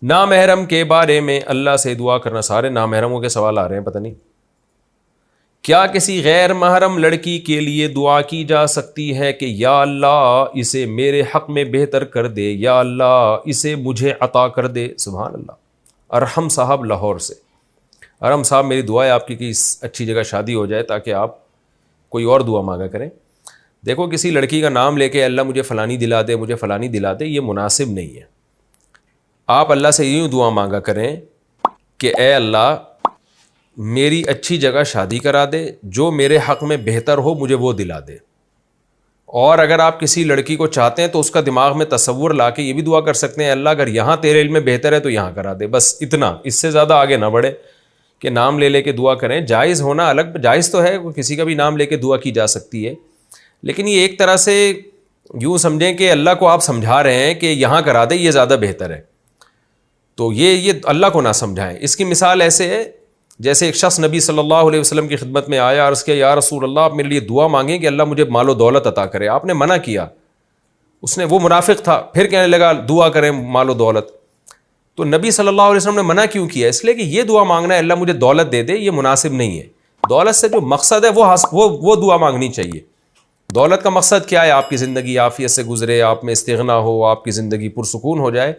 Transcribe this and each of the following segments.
نامحرم کے بارے میں اللہ سے دعا کرنا. سارے نامحرموں کے سوال آ رہے ہیں, پتہ نہیں. کیا کسی غیر محرم لڑکی کے لیے دعا کی جا سکتی ہے کہ یا اللہ اسے میرے حق میں بہتر کر دے, یا اللہ اسے مجھے عطا کر دے؟ سبحان اللہ. ارحم صاحب لاہور سے. ارحم صاحب, میری دعا ہے آپ کی کہ اس اچھی جگہ شادی ہو جائے تاکہ آپ کوئی اور دعا مانگا کریں. دیکھو, کسی لڑکی کا نام لے کے اللہ مجھے فلانی دلا دے, مجھے فلانی دلا دے, یہ مناسب نہیں ہے. آپ اللہ سے یوں دعا مانگا کریں کہ اے اللہ میری اچھی جگہ شادی کرا دے, جو میرے حق میں بہتر ہو مجھے وہ دلا دے. اور اگر آپ کسی لڑکی کو چاہتے ہیں تو اس کا دماغ میں تصور لا کے یہ بھی دعا کر سکتے ہیں, اللہ اگر یہاں تیرے علم میں بہتر ہے تو یہاں کرا دے. بس اتنا, اس سے زیادہ آگے نہ بڑھے کہ نام لے لے کے دعا کریں. جائز ہونا الگ, جائز تو ہے, کسی کا بھی نام لے کے دعا کی جا سکتی ہے, لیکن یہ ایک طرح سے یوں سمجھیں کہ اللہ کو آپ سمجھا رہے ہیں کہ یہاں کرا دے, یہ زیادہ بہتر ہے. تو یہ اللہ کو نہ سمجھائیں. اس کی مثال ایسے ہے جیسے ایک شخص نبی صلی اللہ علیہ وسلم کی خدمت میں آیا, عرض کیا یا رسول اللہ آپ میرے لیے دعا مانگیں کہ اللہ مجھے مال و دولت عطا کرے. آپ نے منع کیا. اس نے, وہ منافق تھا, پھر کہنے لگا دعا کریں مال و دولت. تو نبی صلی اللہ علیہ وسلم نے منع کیوں کیا؟ اس لیے کہ یہ دعا مانگنا ہے اللہ مجھے دولت دے دے, یہ مناسب نہیں ہے. دولت سے جو مقصد ہے وہ دعا مانگنی چاہیے. دولت کا مقصد کیا ہے؟ آپ کی زندگی عافیت سے گزرے, آپ میں استغنا ہو, آپ کی زندگی پرسکون ہو جائے.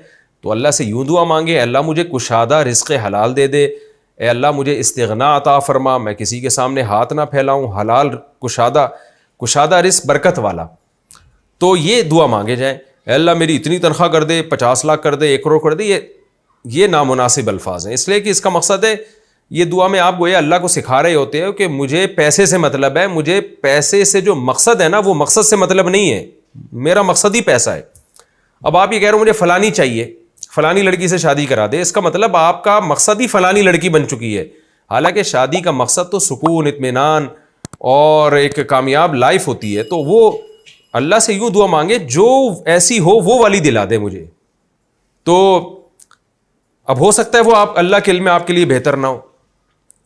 تو اللہ سے یوں دعا مانگے, اللہ مجھے کشادہ رزق حلال دے دے, اے اللہ مجھے استغنا عطا فرما, میں کسی کے سامنے ہاتھ نہ پھیلاؤں, حلال کشادہ رزق برکت والا. تو یہ دعا مانگے جائیں. اے اللہ میری اتنی تنخواہ کر دے, 50 لاکھ کر دے, 1 کروڑ کر دے. یہ نامناسب الفاظ ہیں, اس لیے کہ اس کا مقصد ہے, یہ دعا میں آپ گویا اللہ کو سکھا رہے ہوتے ہیں کہ مجھے پیسے سے مطلب ہے, مجھے پیسے سے جو مقصد ہے نا وہ مقصد سے مطلب نہیں ہے, میرا مقصد ہی پیسہ ہے. اب آپ یہ کہہ رہے ہو مجھے فلانی چاہیے, فلانی لڑکی سے شادی کرا دے, اس کا مطلب آپ کا مقصد ہی فلانی لڑکی بن چکی ہے. حالانکہ شادی کا مقصد تو سکون, اطمینان اور ایک کامیاب لائف ہوتی ہے. تو وہ اللہ سے یوں دعا مانگے جو ایسی ہو وہ والی دلا دے مجھے. تو اب ہو سکتا ہے وہ آپ اللہ کے علم میں آپ کے لیے بہتر نہ ہو.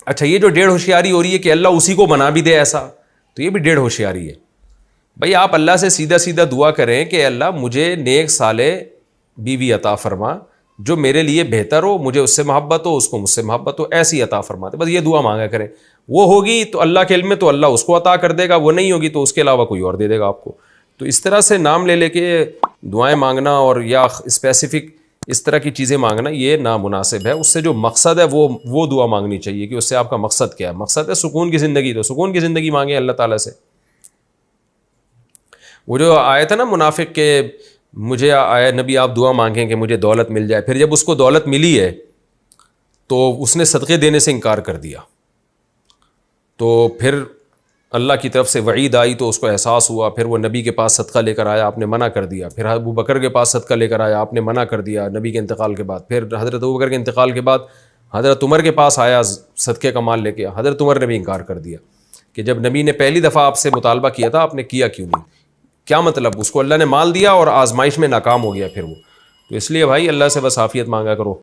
اچھا, یہ جو 1.5 ہوشیاری ہو رہی ہے کہ اللہ اسی کو بنا بھی دے ایسا, تو یہ بھی 1.5 ہوشیاری ہے. بھائی آپ اللہ سے سیدھا سیدھا دعا کریں کہ اللہ مجھے نیک صالح بیوی عطا فرما, جو میرے لیے بہتر ہو, مجھے اس سے محبت ہو, اس کو مجھ سے محبت ہو, ایسی عطا فرما دے. بس یہ دعا مانگا کریں. وہ ہوگی تو اللہ کے علم میں تو اللہ اس کو عطا کر دے گا, وہ نہیں ہوگی تو اس کے علاوہ کوئی اور دے دے گا آپ کو. تو اس طرح سے نام لے لے کے دعائیں مانگنا اور یا اسپیسیفک اس طرح کی چیزیں مانگنا یہ نامناسب ہے. اس سے جو مقصد ہے وہ دعا مانگنی چاہیے کہ اس سے آپ کا مقصد کیا ہے. مقصد ہے سکون کی زندگی, تو سکون کی زندگی مانگیں اللہ تعالیٰ سے. وہ جو آیت ہے نا منافق کے, مجھے آئے نبی آپ دعا مانگیں کہ مجھے دولت مل جائے, پھر جب اس کو دولت ملی ہے تو اس نے صدقے دینے سے انکار کر دیا. تو پھر اللہ کی طرف سے وعید آئی تو اس کو احساس ہوا, پھر وہ نبی کے پاس صدقہ لے کر آیا, آپ نے منع کر دیا. پھر ابو بکر کے پاس صدقہ لے کر آیا, آپ نے منع کر دیا نبی کے انتقال کے بعد. پھر حضرت ابو بکر کے انتقال کے بعد حضرت عمر کے پاس آیا صدقے کا مال لے کے, حضرت عمر نے بھی انکار کر دیا کہ جب نبی نے پہلی دفعہ آپ سے مطالبہ کیا تھا آپ نے کیا کیوں نہیں. کیا مطلب, اس کو اللہ نے مال دیا اور آزمائش میں ناکام ہو گیا پھر وہ. تو اس لیے بھائی اللہ سے بس عافیت مانگا کرو.